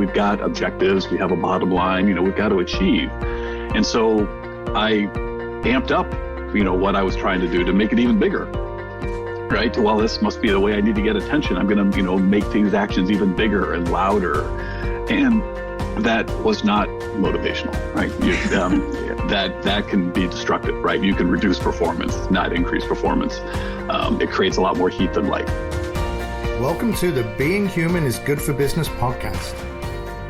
we've got objectives, we have a bottom line, we've got to achieve. And so I amped up, what I was trying to do to make it even bigger, right? Well, this must be the way I need to get attention. I'm going to, make these actions even bigger and louder. And that was not motivational, right? That can be destructive, right? You can reduce performance, not increase performance. It creates a lot more heat than light. Welcome to the Being Human is Good for Business podcast.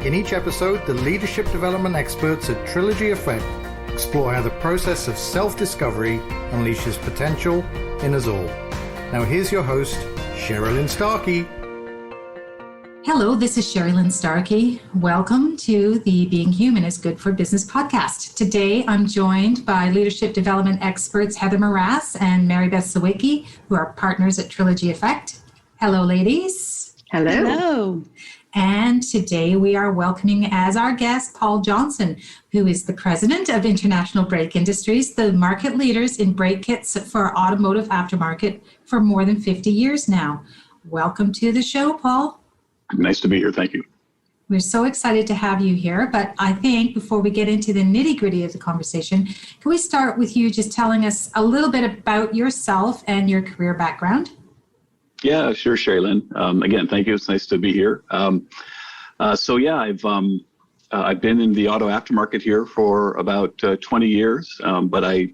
In each episode, the leadership development experts at Trilogy Effect explore how the process of self-discovery unleashes potential in us all. Now here's your host, Sherilyn Starkey. Hello, this is Sherilyn Starkey. Welcome to the Being Human is Good for Business podcast. Today, I'm joined by leadership development experts Heather Morass and Mary Beth Sawicki, who are partners at Trilogy Effect. Hello, ladies. Hello. Hello. And today we are welcoming as our guest Paul Johnson, who is the president of International Brake Industries, the market leaders in brake kits for automotive aftermarket for more than 50 years now. Welcome to the show, Paul. Nice to be here. Thank you. We're so excited to have you here, but I think before we get into the nitty-gritty of the conversation, can we start with you just telling us a little bit about yourself and your career background? Yeah, sure, Sherilyn. Again, thank you. It's nice to be here. I've been in the auto aftermarket here for about 20 years. But I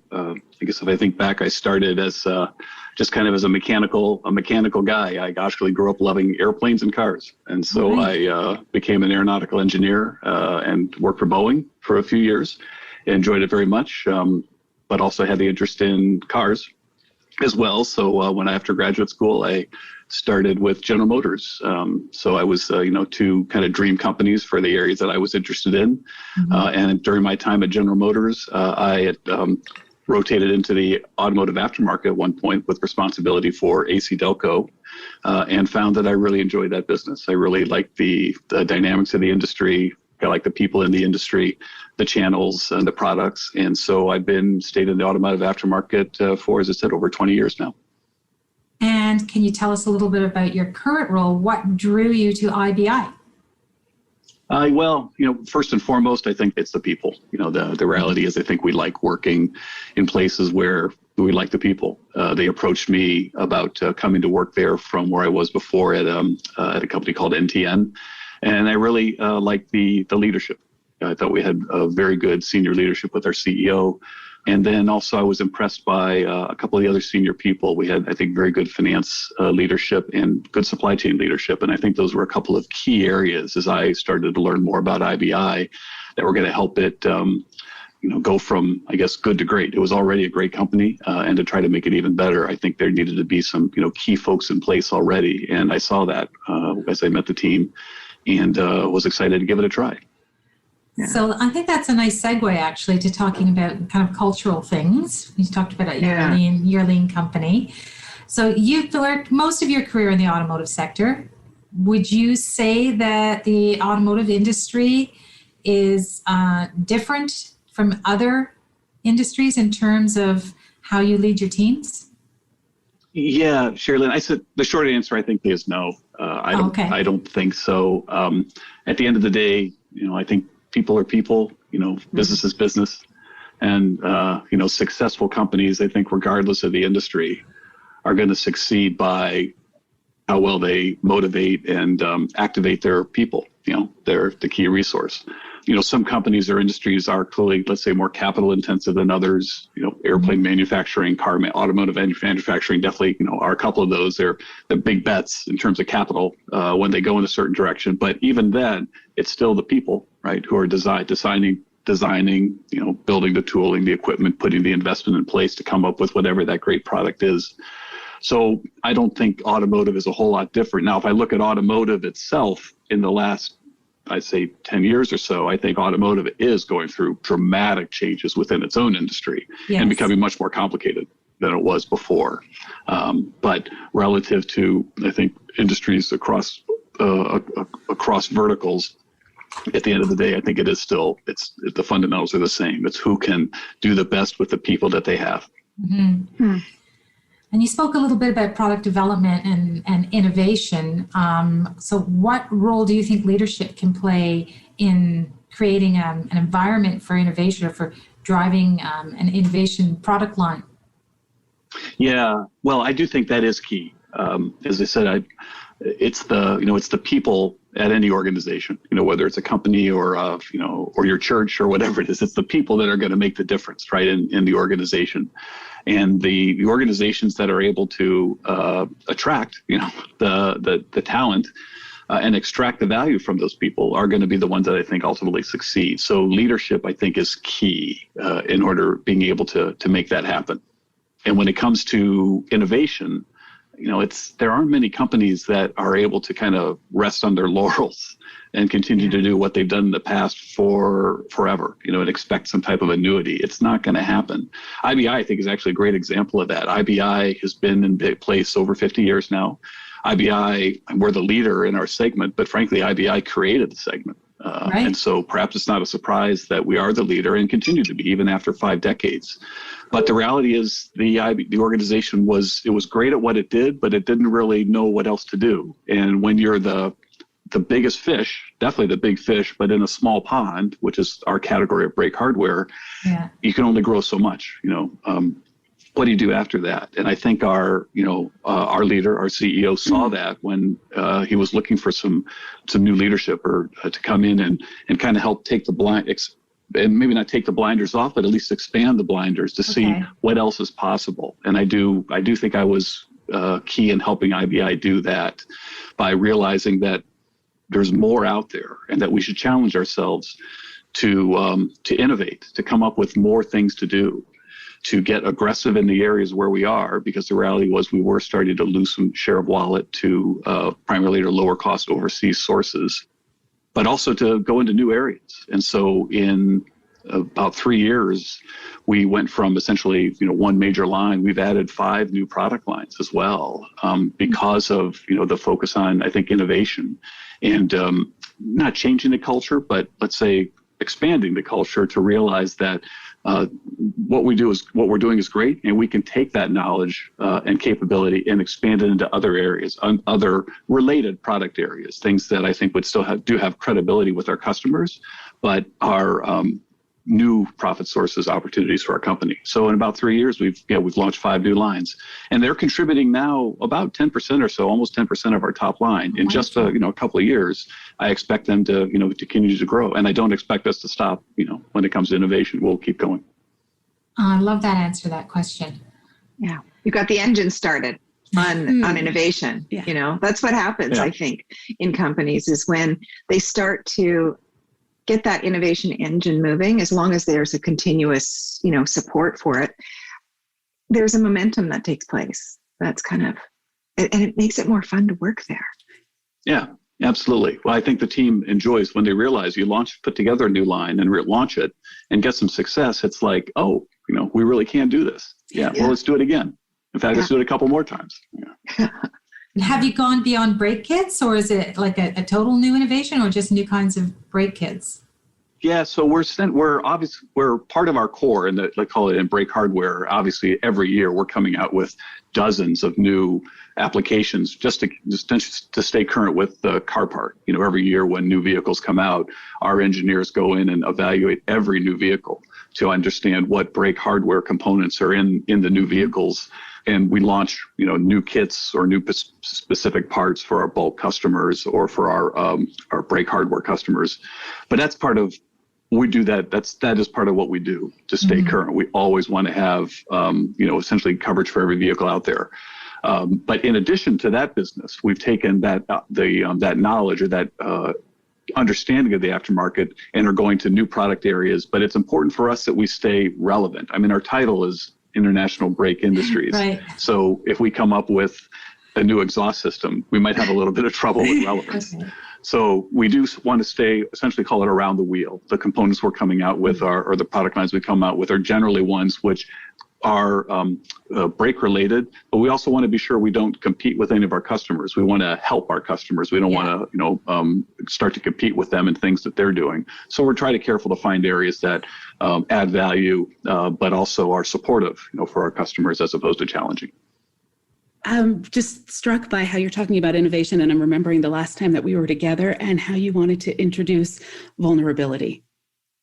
guess if I think back, I started as just kind of as a mechanical guy. I actually grew up loving airplanes and cars, and so right. I became an aeronautical engineer and worked for Boeing for a few years. Enjoyed it very much, but also had the interest in cars as well. So when after graduate school, I started with General Motors. So I was, two kind of dream companies for the areas that I was interested in. Mm-hmm. And during my time at General Motors, I had rotated into the automotive aftermarket at one point with responsibility for AC Delco, and found that I really enjoyed that business. I really liked the dynamics of the industry. I like the people in the industry, the channels and the products. And so I've stayed in the automotive aftermarket for, as I said, over 20 years now. And can you tell us a little bit about your current role? What drew you to IBI? First and foremost, I think it's the people. The reality is I think we like working in places where we like the people. They approached me about coming to work there from where I was before at a company called Ep10. And I really liked the leadership. I thought we had a very good senior leadership with our CEO. And then also I was impressed by a couple of the other senior people. We had, I think, very good finance leadership and good supply chain leadership. And I think those were a couple of key areas as I started to learn more about IBI that were going to help it go from, I guess, good to great. It was already a great company, and to try to make it even better, I think there needed to be some, key folks in place already. And I saw that as I met the team, and was excited to give it a try. Yeah. So I think that's a nice segue, actually, to talking about kind of cultural things. You talked about your lean company. So you've worked most of your career in the automotive sector. Would you say that the automotive industry is different from other industries in terms of how you lead your teams? Yeah, Sherilyn, I said the short answer, I think, is no. I don't think so. At the end of the day, I think people are people, business is business. And, successful companies, I think, regardless of the industry, are going to succeed by how well they motivate and activate their people. They're the key resource. Some companies or industries are clearly, let's say, more capital intensive than others. Airplane manufacturing, automotive manufacturing definitely, are a couple of those. They're big bets in terms of capital when they go in a certain direction. But even then, it's still the people, right, who are designing, building the tooling, the equipment, putting the investment in place to come up with whatever that great product is. So I don't think automotive is a whole lot different. Now, if I look at automotive itself in the last, I'd say 10 years or so, I think automotive is going through dramatic changes within its own industry. Yes. And becoming much more complicated than it was before. But relative to, I think, industries across verticals, at the end of the day, I think it is still, the fundamentals are the same. It's who can do the best with the people that they have. Mm-hmm. And you spoke a little bit about product development and innovation. So what role do you think leadership can play in creating an environment for innovation or for driving an innovation product line? Yeah, well, I do think that is key. As I said, it's the people at any organization, whether it's a company or or your church or whatever it is. It's the people that are going to make the difference, right, in the organization. And the organizations that are able to attract, the talent and extract the value from those people are going to be the ones that I think ultimately succeed. So leadership, I think, is key in order being able to make that happen. And when it comes to innovation, there aren't many companies that are able to kind of rest on their laurels and continue to do what they've done in the past for forever, and expect some type of annuity. It's not going to happen. IBI, I think, is actually a great example of that. IBI has been in place over 50 years now. IBI, we're the leader in our segment, but frankly, IBI created the segment. Right. And so perhaps it's not a surprise that we are the leader and continue to be even after 5 decades. But the reality is the organization was great at what it did, but it didn't really know what else to do. And when you're the biggest fish, definitely the big fish, but in a small pond, which is our category of brake hardware, you can only grow so much. What do you do after that? And I think our leader, our CEO, saw that when he was looking for some new leadership or to come in and kind of help take the and maybe not take the blinders off, but at least expand the blinders to see what else is possible. And I do think I was key in helping IBI do that by realizing that there's more out there and that we should challenge ourselves to innovate, to come up with more things to do, to get aggressive in the areas where we are, because the reality was we were starting to lose some share of wallet to primarily to lower cost overseas sources, but also to go into new areas. And so in about 3 years, we went from essentially, one major line. We've added 5 new product lines as well, because of, the focus on, I think, innovation and not changing the culture, but let's say expanding the culture to realize that what we're doing is great, and we can take that knowledge and capability and expand it into other areas, other related product areas, things that I think would still do have credibility with our customers, but are new profit sources, opportunities for our company. So in about 3 years, we've launched 5 new lines, and they're contributing now about 10% or so, almost 10% of our top line. In just a couple of years, I expect them to continue to grow, and I don't expect us to stop. When it comes to innovation, we'll keep going. I love that answer to that question. Yeah, you got the engine started on innovation. Yeah. That's what happens, I think, in companies is when they start to get that innovation engine moving. As long as there's a continuous, support for it, there's a momentum that takes place. That's and it makes it more fun to work there. Yeah, absolutely. Well, I think the team enjoys when they realize you put together a new line and launch it and get some success. It's like, we really can do this. Yeah. Well, let's do it again. In fact, let's do it a couple more times. Yeah. Have you gone beyond brake kits, or is it like a total new innovation, or just new kinds of brake kits? Yeah, so we're part of our core, and let's call it in brake hardware. Obviously, every year we're coming out with dozens of new applications just to stay current with the car park. Every year when new vehicles come out, our engineers go in and evaluate every new vehicle to understand what brake hardware components are in the new vehicles. And we launch, new kits or new specific parts for our bulk customers or for our brake hardware customers. But that's part of we do that. That is part of what we do to stay current. We always want to have, essentially coverage for every vehicle out there. But in addition to that business, we've taken that knowledge or that understanding of the aftermarket and are going to new product areas. But it's important for us that we stay relevant. I mean, our title is International Brake Industries. Right. So if we come up with a new exhaust system, we might have a little bit of trouble with relevance. Okay. So we do want to stay, essentially call it around the wheel. The components we're coming out with or the product lines we come out with are generally ones which are brake related, but we also want to be sure we don't compete with any of our customers. We want to help our customers. We don't want to, start to compete with them in things that they're doing. So we're trying to careful to find areas that add value, but also are supportive, for our customers as opposed to challenging. I'm just struck by how you're talking about innovation, and I'm remembering the last time that we were together and how you wanted to introduce vulnerability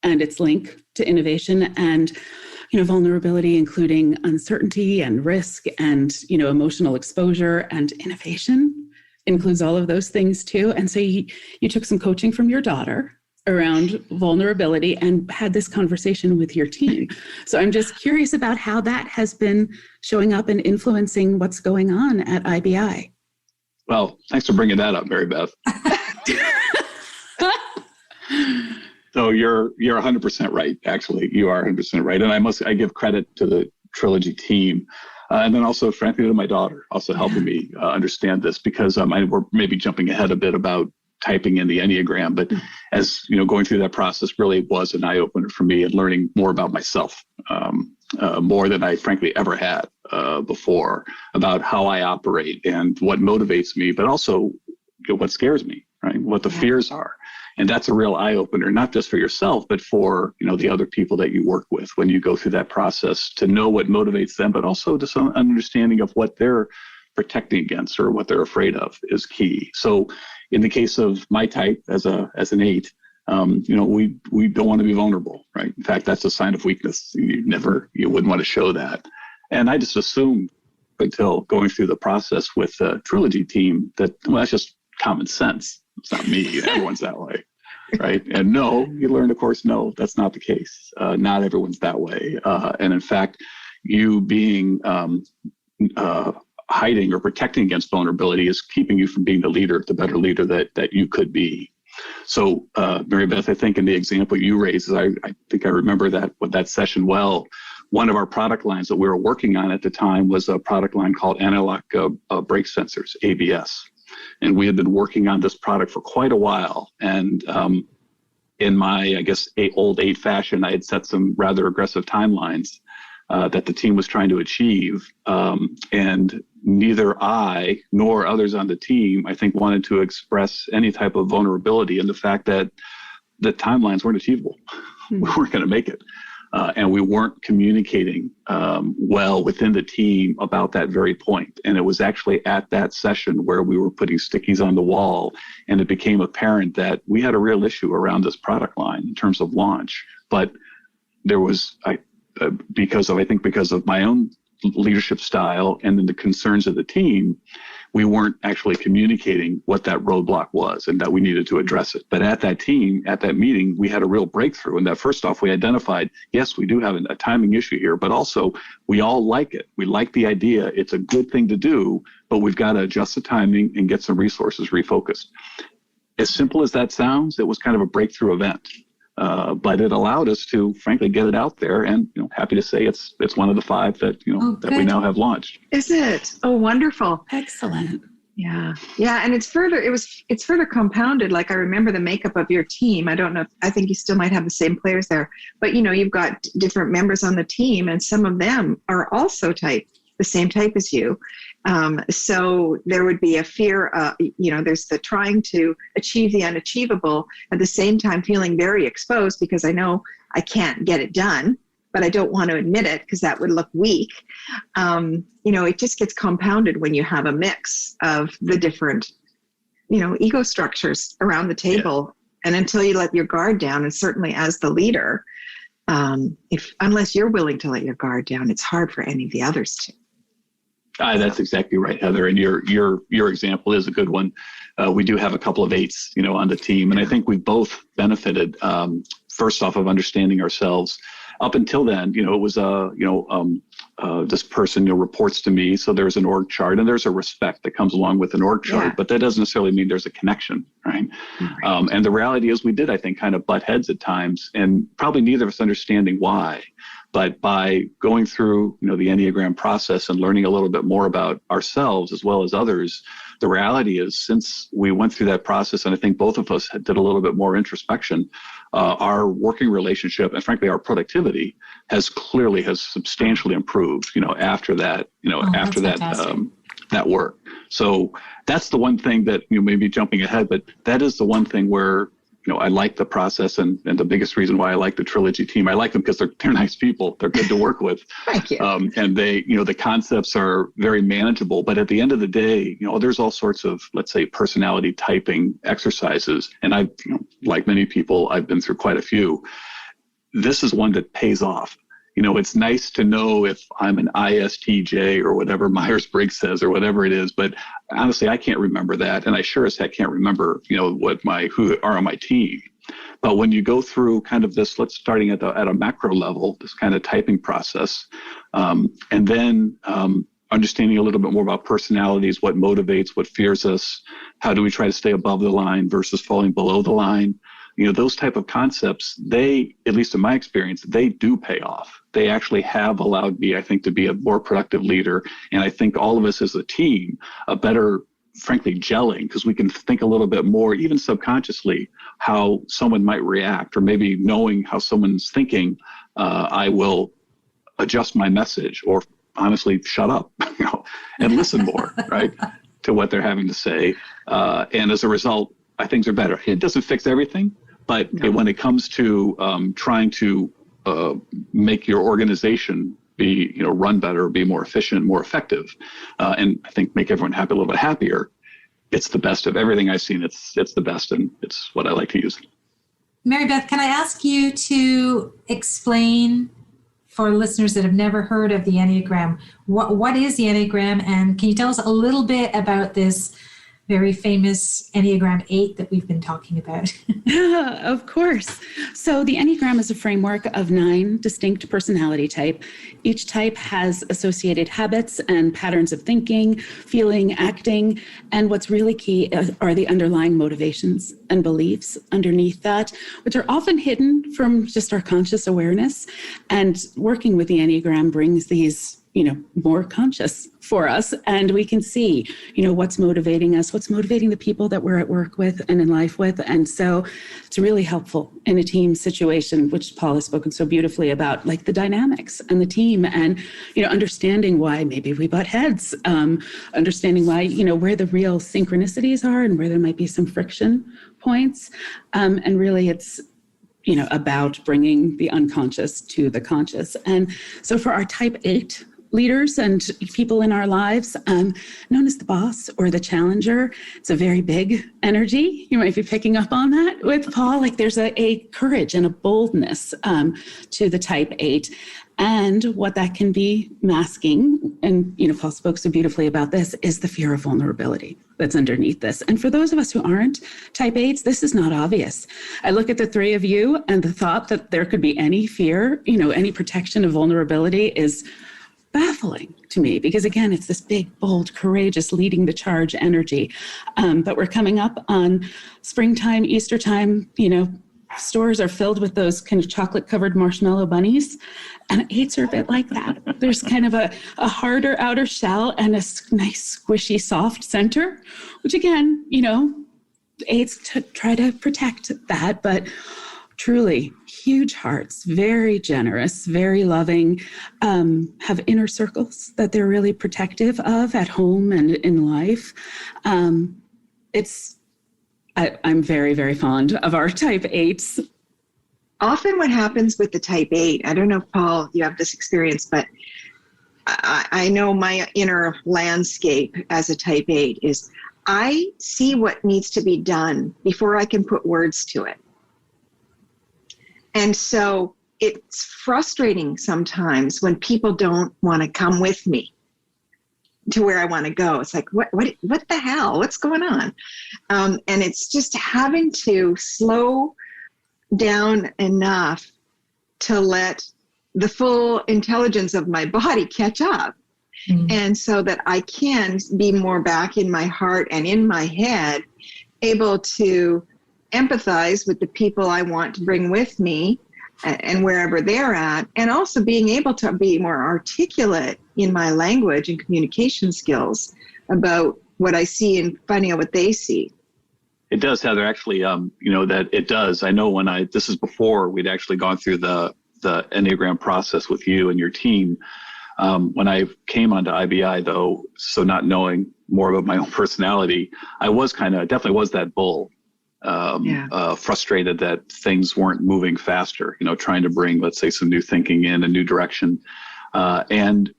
and its link to innovation, and vulnerability, including uncertainty and risk and emotional exposure, and innovation includes all of those things too. And so you took some coaching from your daughter around vulnerability and had this conversation with your team. So I'm just curious about how that has been showing up and influencing what's going on at IBI. Well, thanks for bringing that up, Mary Beth. So you're 100% right. Actually, you are 100% right. And I give credit to the Trilogy team. And then also, frankly, to my daughter, also helping me understand this, because we're maybe jumping ahead a bit about typing in the Enneagram, but as going through that process really was an eye-opener for me and learning more about myself, more than I frankly ever had before, about how I operate and what motivates me, but also what scares me, right? What the fears are. And that's a real eye-opener, not just for yourself, but for the other people that you work with when you go through that process, to know what motivates them, but also to some understanding of what they're protecting against or what they're afraid of is key. So in the case of my type as an 8, we don't want to be vulnerable, right? In fact, that's a sign of weakness. You wouldn't want to show that. And I just assumed until going through the process with the Trilogy team that, well, that's just common sense. It's not me. Everyone's that way, right? And no, you learned, of course, no, that's not the case. Not everyone's that way. And in fact, you being hiding or protecting against vulnerability is keeping you from being the better leader that you could be. So, Mary Beth, I think in the example you raised, I think I remember that session well. One of our product lines that we were working on at the time was a product line called analog brake sensors, ABS. And we had been working on this product for quite a while. And in my, old 8 fashion, I had set some rather aggressive timelines that the team was trying to achieve. And neither I nor others on the team, I think, wanted to express any type of vulnerability in the fact that the timelines weren't achievable. We weren't going to make it. And we weren't communicating well within the team about that very point. And it was actually at that session where we were putting stickies on the wall, and it became apparent that we had a real issue around this product line in terms of launch. But there was, because of my own leadership style and then the concerns of the team, we weren't actually communicating what that roadblock was and that we needed to address it. But at that meeting, we had a real breakthrough. And that first off, we identified, yes, we do have a timing issue here, but also we all like it. We like the idea. It's a good thing to do, but we've got to adjust the timing and get some resources refocused. As simple as that sounds, it was kind of a breakthrough event. But it allowed us to, frankly, get it out there, and happy to say it's one of the 5 that that we now have launched. Is it? Oh, wonderful! Excellent. Yeah, and it's further compounded. Like, I remember the makeup of your team. I don't know. I think you still might have the same players there, but you've got different members on the team, and some of them are also the same type as you. So there would be a fear, there's the trying to achieve the unachievable, at the same time feeling very exposed because I know I can't get it done, but I don't want to admit it because that would look weak. It just gets compounded when you have a mix of the different, ego structures around the table. Yeah. And until you let your guard down, and certainly as the leader, unless you're willing to let your guard down, it's hard for any of the others to. That's exactly right, Heather. And your example is a good one. We do have a couple of 8s, on the team. And I think we both benefited, first off, of understanding ourselves. Up until then, it was, this person reports to me. So there's an org chart, and there's a respect that comes along with an org chart, but that doesn't necessarily mean there's a connection, right? And the reality is we did, I think, kind of butt heads at times, and probably neither of us understanding why. But by going through, the Enneagram process and learning a little bit more about ourselves as well as others, the reality is, since we went through that process, and I think both of us did a little bit more introspection, our working relationship and frankly our productivity has substantially improved. After that, that work. So that's the one thing that maybe jumping ahead, but that is the one thing where I like the process, and the biggest reason why I like the Trilogy team, I like them because they're nice people. They're good to work with. Thank you. And they, the concepts are very manageable. But at the end of the day, there's all sorts of, let's say, personality typing exercises. And I, like many people, I've been through quite a few. This is one that pays off. It's nice to know if I'm an ISTJ or whatever Myers-Briggs says or whatever it is, but honestly, I can't remember that. And I sure as heck can't remember, who are on my team. But when you go through kind of this, starting at a macro level, this kind of typing process, and then understanding a little bit more about personalities, what motivates, what fears us, how do we try to stay above the line versus falling below the line. Those type of concepts, they, at least in my experience, they do pay off. They actually have allowed me, I think, to be a more productive leader. And I think all of us as a team, a better, frankly, gelling, because we can think a little bit more, even subconsciously, how someone might react, or maybe knowing how someone's thinking, I will adjust my message, or honestly, shut up, and listen more, right, to what they're having to say. And as a result, things are better. It doesn't fix everything, but when it comes to trying to make your organization be, run better, be more efficient, more effective, and I think make everyone happy, a little bit happier, it's the best of everything I've seen. It's the best, and it's what I like to use. Mary Beth, can I ask you to explain for listeners that have never heard of the Enneagram, what is the Enneagram, and can you tell us a little bit about this very famous Enneagram 8 that we've been talking about? Of course. So the Enneagram is a framework of 9 distinct personality types. Each type has associated habits and patterns of thinking, feeling, acting, and what's really key are the underlying motivations and beliefs underneath that, which are often hidden from just our conscious awareness. And working with the Enneagram brings these more conscious for us. And we can see, what's motivating us, what's motivating the people that we're at work with and in life with. And so it's really helpful in a team situation, which Paul has spoken so beautifully about, like the dynamics and the team and, understanding why maybe we butt heads, understanding why, where the real synchronicities are and where there might be some friction points. And really it's, about bringing the unconscious to the conscious. And so for our type 8 leaders and people in our lives, known as the boss or the challenger, it's a very big energy. You might be picking up on that with Paul. Like there's a courage and a boldness to the type 8. And what that can be masking, and Paul spoke so beautifully about this, is the fear of vulnerability that's underneath this. And for those of us who aren't type 8s, this is not obvious. I look at the three of you, and the thought that there could be any fear, any protection of vulnerability is baffling to me, because again, it's this big, bold, courageous, leading the charge energy. But we're coming up on springtime, Easter time, stores are filled with those kind of chocolate covered marshmallow bunnies, and 8s are a bit like that. There's kind of a harder outer shell and a nice squishy soft center, which again, 8s try to protect that, but truly huge hearts, very generous, very loving, have inner circles that they're really protective of at home and in life. I'm very, very fond of our type 8s. Often what happens with the type 8, I don't know if, Paul, you have this experience, but I know my inner landscape as a type 8 is I see what needs to be done before I can put words to it. And so it's frustrating sometimes when people don't want to come with me to where I want to go. It's like, what the hell? What's going on? And it's just having to slow down enough to let the full intelligence of my body catch up. Mm-hmm. And so that I can be more back in my heart and in my head, able to empathize with the people I want to bring with me and wherever they're at, and also being able to be more articulate in my language and communication skills about what I see and finding out what they see. It does, Heather, actually, that it does. I know this is before we'd actually gone through the Enneagram process with you and your team. When I came onto IBI, though, so not knowing more about my own personality, I was definitely was that bull. frustrated that things weren't moving faster, trying to bring, let's say, some new thinking in a new direction. And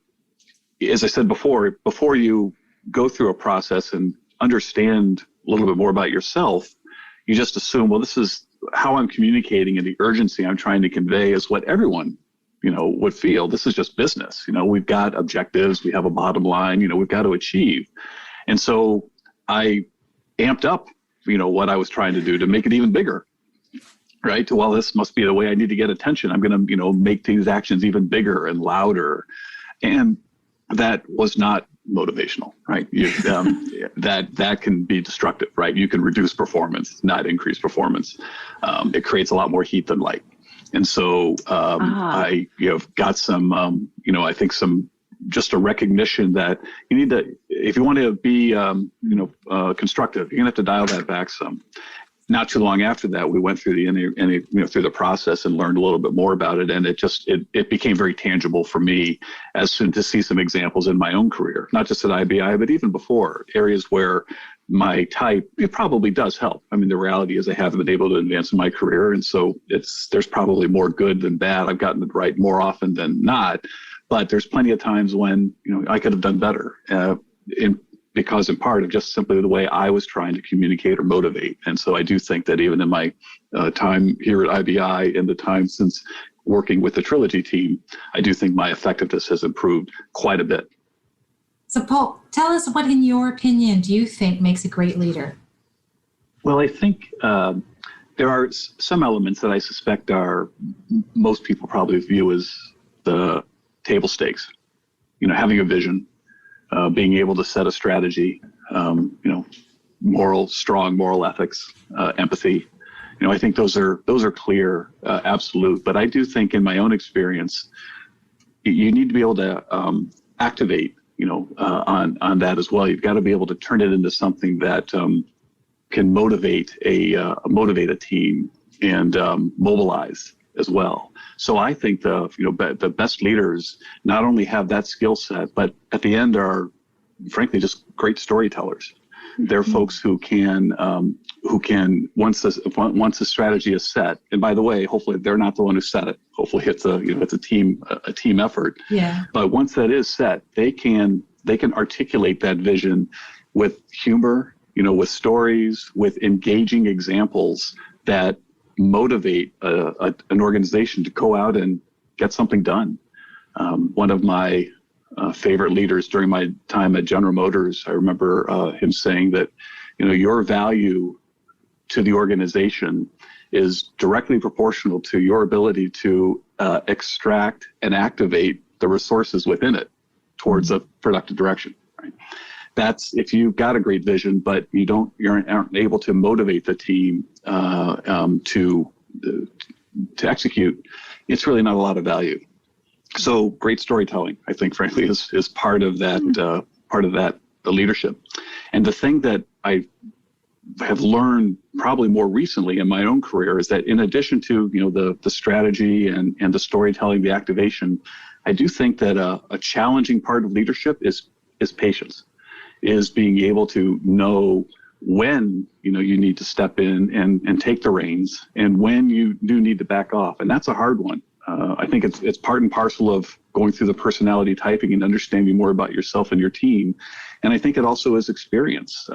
as I said before you go through a process and understand a little bit more about yourself, you just assume, well, this is how I'm communicating, and the urgency I'm trying to convey is what everyone, would feel. This is just business. We've got objectives, we have a bottom line, we've got to achieve. And so I amped up, what I was trying to do to make it even bigger, right? Well, this must be the way I need to get attention. I'm going to, make these actions even bigger and louder. And that was not motivational, right? That can be destructive, right? You can reduce performance, not increase performance. It creates a lot more heat than light. And so I got some, I think just a recognition that you need to, if you want to be, constructive, you're gonna have to dial that back some. Not too long after that, we went through through the process and learned a little bit more about it, and it became very tangible for me as soon to see some examples in my own career, not just at IBI, but even before, areas where my type, it probably does help. I mean, the reality is I haven't been able to advance in my career, and so there's probably more good than bad. I've gotten it right more often than not, but there's plenty of times when I could have done better. Because in part of just simply the way I was trying to communicate or motivate. And so I do think that even in my time here at IBI and the time since working with the Trilogy team, I do think my effectiveness has improved quite a bit. So Paul, tell us what, in your opinion, do you think makes a great leader? Well, I think there are some elements that I suspect most people probably view as the table stakes. Having a vision, being able to set a strategy, strong moral ethics, empathy. I think those are clear, absolute. But I do think in my own experience, you need to be able to activate, on that as well. You've got to be able to turn it into something that can motivate a team and mobilize as well. So I think the best leaders not only have that skill set, but at the end are, frankly, just great storytellers. They're folks who can once a strategy is set, and by the way, hopefully they're not the one who set it. Hopefully it's a team effort. Yeah. But once that is set, they can articulate that vision with humor, with stories, with engaging examples that motivate an organization to go out and get something done. One of my favorite leaders during my time at General Motors, I remember him saying that, your value to the organization is directly proportional to your ability to extract and activate the resources within it towards a productive direction. Right? That's if you've got a great vision, but you aren't able to motivate the team to execute, it's really not a lot of value. So great storytelling, I think, frankly, is part of that leadership. And the thing that I have learned probably more recently in my own career is that in addition to the strategy and the storytelling, the activation, I do think that a challenging part of leadership is patience. Is being able to know when you need to step in and take the reins, and when you do need to back off, and that's a hard one. I think it's part and parcel of going through the personality typing and understanding more about yourself and your team. And I think it also is experience.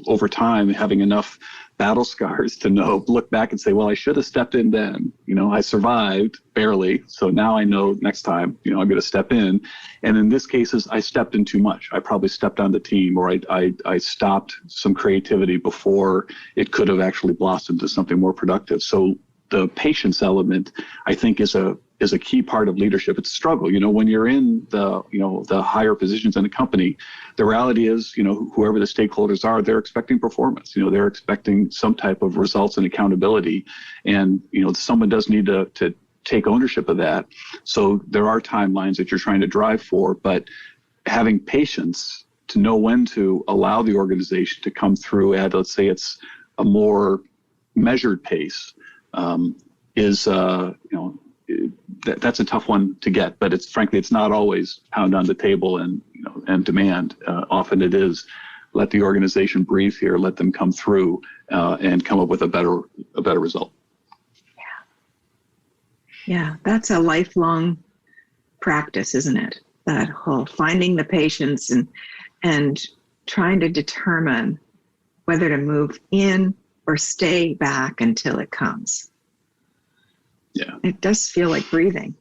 Over time, having enough battle scars to look back and say, well, I should have stepped in then. I survived barely. So now I know next time, I'm going to step in. And in this cases, I stepped in too much. I probably stepped on the team, or I stopped some creativity before it could have actually blossomed into something more productive. So the patience element, I think, is a key part of leadership. It's a struggle. When you're in the higher positions in a company, the reality is, whoever the stakeholders are, they're expecting performance. They're expecting some type of results and accountability. And, someone does need to take ownership of that. So there are timelines that you're trying to drive for, but having patience to know when to allow the organization to come through at, let's say, it's a more measured pace, that's a tough one to get, but it's not always pound on the table and demand. Often it is let the organization breathe here, let them come through and come up with a better result. Yeah, that's a lifelong practice, isn't it? That whole finding the patience and trying to determine whether to move in or stay back until it comes. Yeah. It does feel like breathing.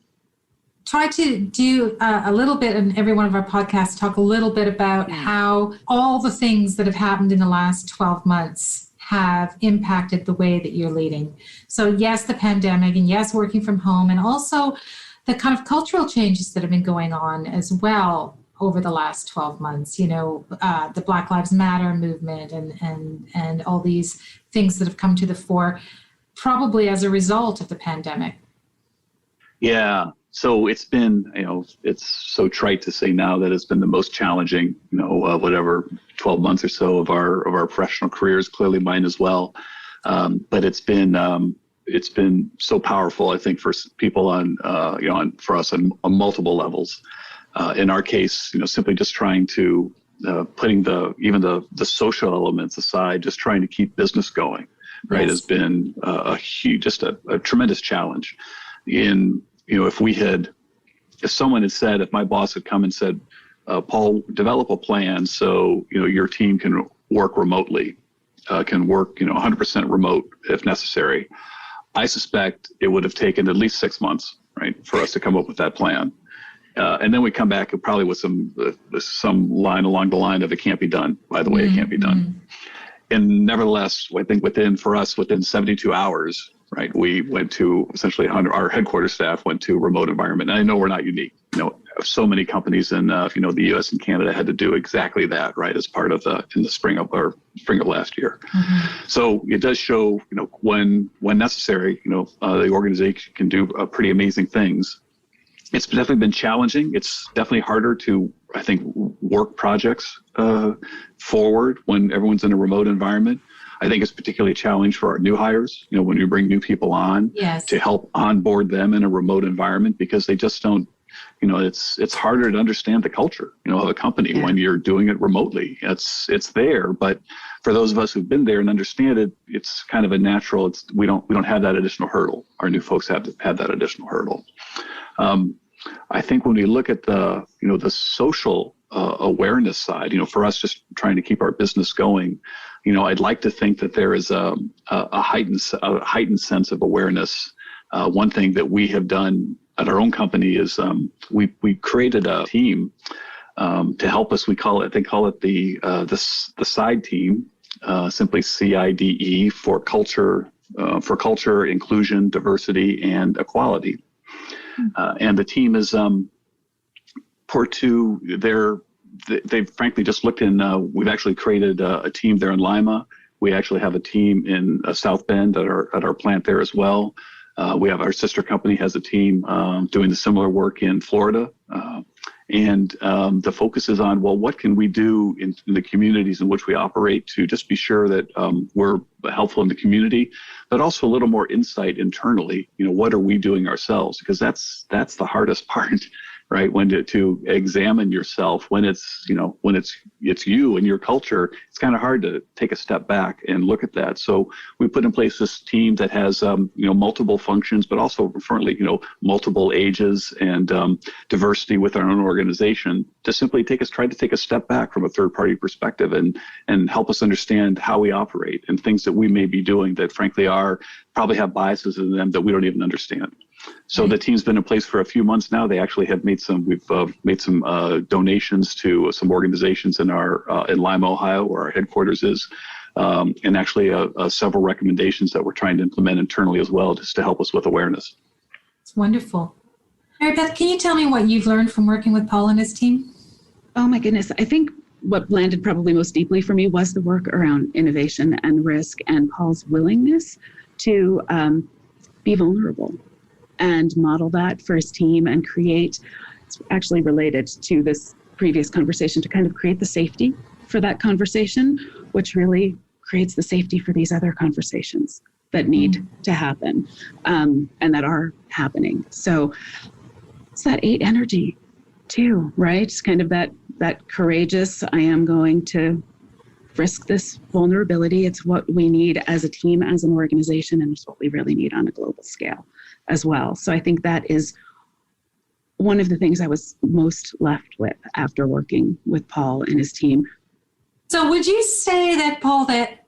Try to do a little bit in every one of our podcasts, talk a little bit about how all the things that have happened in the last 12 months have impacted the way that you're leading. So yes, the pandemic, and yes, working from home, and also the kind of cultural changes that have been going on as well over the last 12 months, the Black Lives Matter movement and all these things that have come to the fore, probably as a result of the pandemic. Yeah. So it's been, it's so trite to say now that it's been the most challenging, 12 months or so of our professional careers, clearly mine as well. But it's been so powerful, I think, for people for us on multiple levels. In our case, simply just trying to putting the social elements aside, just trying to keep business going, right, has been a huge, just a tremendous challenge. If someone had said, if my boss had come and said, Paul, develop a plan so your team can work remotely, can work 100% remote if necessary, I suspect it would have taken at least 6 months, right, for us to come up with that plan. And then we come back probably with some line along the line of it can't be done. By the way, it can't be done. And nevertheless, I think within 72 hours, right, we went to essentially our headquarters staff went to a remote environment. And I know we're not unique. So many companies in the U.S. and Canada had to do exactly that, right, as part of in the spring of last year. So it does show, when necessary, the organization can do pretty amazing things. It's definitely been challenging. It's definitely harder to, I think, work projects forward when everyone's in a remote environment. I think it's particularly a challenge for our new hires, when you bring new people on to help onboard them in a remote environment, because they just don't, it's harder to understand the culture, of a company when you're doing it remotely. It's there, but for those of us who've been there and understand it, it's kind of a natural, we don't have that additional hurdle. Our new folks have that additional hurdle. I think when we look at the social awareness side, for us just trying to keep our business going, I'd like to think that there is a heightened sense of awareness. One thing that we have done at our own company is we created a team to help us. They call it the SIDE team, simply CIDE for culture, inclusion, diversity, and equality. And the team is they've frankly just looked in. We've actually created a team there in Lima. We actually have a team in South Bend at our plant there as well. We have our sister company has a team doing the similar work in Florida. And the focus is on, what can we do in the communities in which we operate to just be sure that we're helpful in the community, but also a little more insight internally. What are we doing ourselves? Because that's the hardest part, right? When to examine yourself, when it's you and your culture, it's kind of hard to take a step back and look at that. So we put in place this team that has multiple functions, but also currently multiple ages and diversity with our own organization, to simply try to take a step back from a third party perspective and help us understand how we operate and things that we may be doing that frankly probably have biases in them that we don't even understand. So the team's been in place for a few months now. They actually have made we've made some donations to some organizations in Lima, Ohio, where our headquarters is, and actually several recommendations that we're trying to implement internally as well, just to help us with awareness. It's wonderful. Mary Beth, can you tell me what you've learned from working with Paul and his team? Oh my goodness. I think what landed probably most deeply for me was the work around innovation and risk, and Paul's willingness to be vulnerable and model that for his team and create, it's actually related to this previous conversation, to kind of create the safety for that conversation, which really creates the safety for these other conversations that need to happen and that are happening. So it's that 8 energy too, right? It's kind of that courageous, I am going to risk this vulnerability. It's what we need as a team, as an organization, and it's what we really need on a global scale as well. So I think that is one of the things I was most left with after working with Paul and his team. So would you say that, Paul, that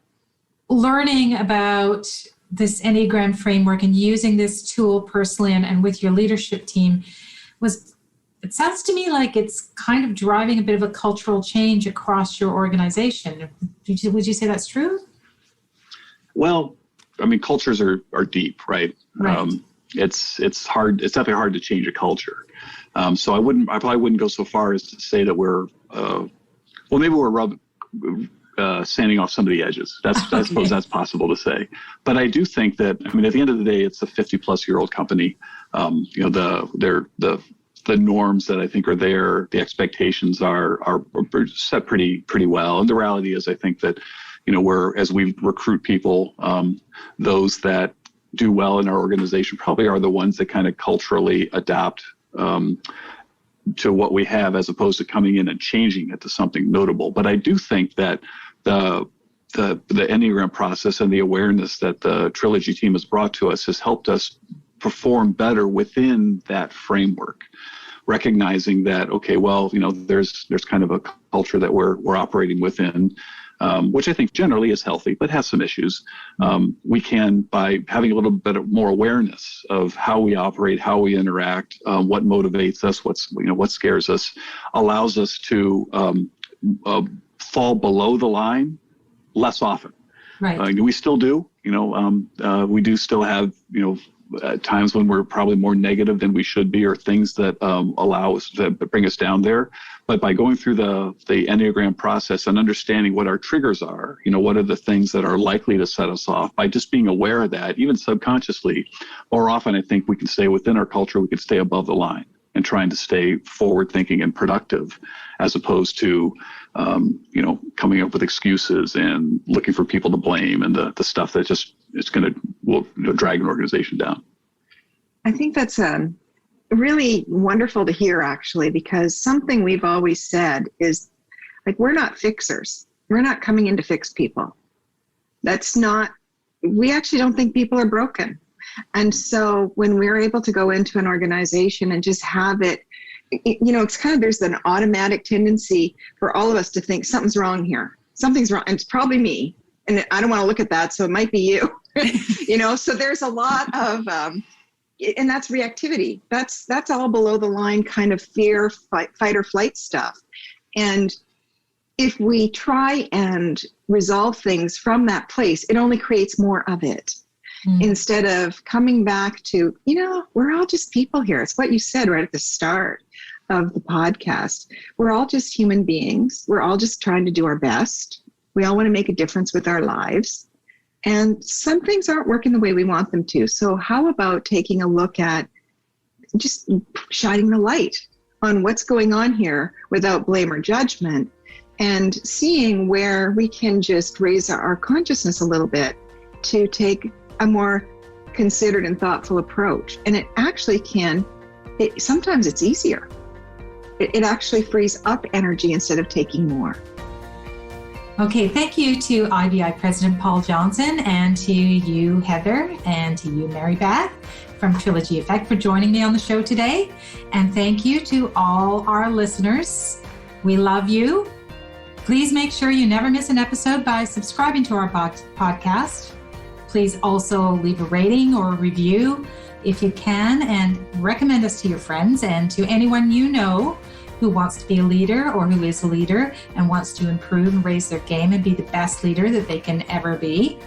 learning about this Enneagram framework and using this tool personally and with your leadership team it sounds to me like it's kind of driving a bit of a cultural change across your organization. Would you say that's true? Well, I mean, cultures are deep, right? It's hard. It's definitely hard to change a culture. So I probably wouldn't go so far as to say that we're, maybe we're sanding off some of the edges. I suppose that's possible to say. But I do think that, I mean, at the end of the day, it's a 50-plus-year-old company. The norms that I think are there, the expectations are set pretty well. And the reality is, I think that, as we recruit people, those that do well in our organization probably are the ones that kind of culturally adapt to what we have, as opposed to coming in and changing it to something notable. But I do think that the Enneagram process and the awareness that the Trilogy team has brought to us has helped us perform better within that framework, recognizing that, okay, well, there's kind of a culture that we're operating within, which I think generally is healthy, but has some issues. We can, by having a little bit more awareness of how we operate, how we interact, what motivates us, what scares us, allows us to fall below the line less often. Right. We still do, we do still have, times when we're probably more negative than we should be, or things that allow us to bring us down there. But by going through the Enneagram process and understanding what our triggers are, what are the things that are likely to set us off, by just being aware of that, even subconsciously, more often I think we can stay within our culture, we can stay above the line and trying to stay forward thinking and productive, as opposed to, coming up with excuses and looking for people to blame and the stuff that just will drag an organization down. I think that's really wonderful to hear, actually, because something we've always said is, like, we're not fixers. We're not coming in to fix people. We actually don't think people are broken. And so when we're able to go into an organization and just have it, it's kind of, there's an automatic tendency for all of us to think something's wrong here. Something's wrong. And it's probably me. And I don't want to look at that. So it might be you, so there's a lot of, and that's reactivity. That's all below the line kind of fear, fight or flight stuff. And if we try and resolve things from that place, it only creates more of it. Instead of coming back to, we're all just people here. It's what you said right at the start of the podcast. We're all just human beings. We're all just trying to do our best. We all want to make a difference with our lives. And some things aren't working the way we want them to. So how about taking a look at just shining the light on what's going on here without blame or judgment, and seeing where we can just raise our consciousness a little bit to take a more considered and thoughtful approach. And it actually sometimes it's easier. It actually frees up energy instead of taking more. Okay, thank you to IBI President Paul Johnson, and to you, Heather, and to you, Mary Beth, from Trilogy Effect, for joining me on the show today. And thank you to all our listeners. We love you. Please make sure you never miss an episode by subscribing to our podcast. Please also leave a rating or a review if you can, and recommend us to your friends and to anyone you know who wants to be a leader or who is a leader and wants to improve and raise their game and be the best leader that they can ever be.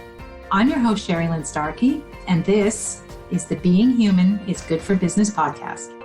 I'm your host, Sherry Lynn Starkey, and this is the Being Human is Good for Business podcast.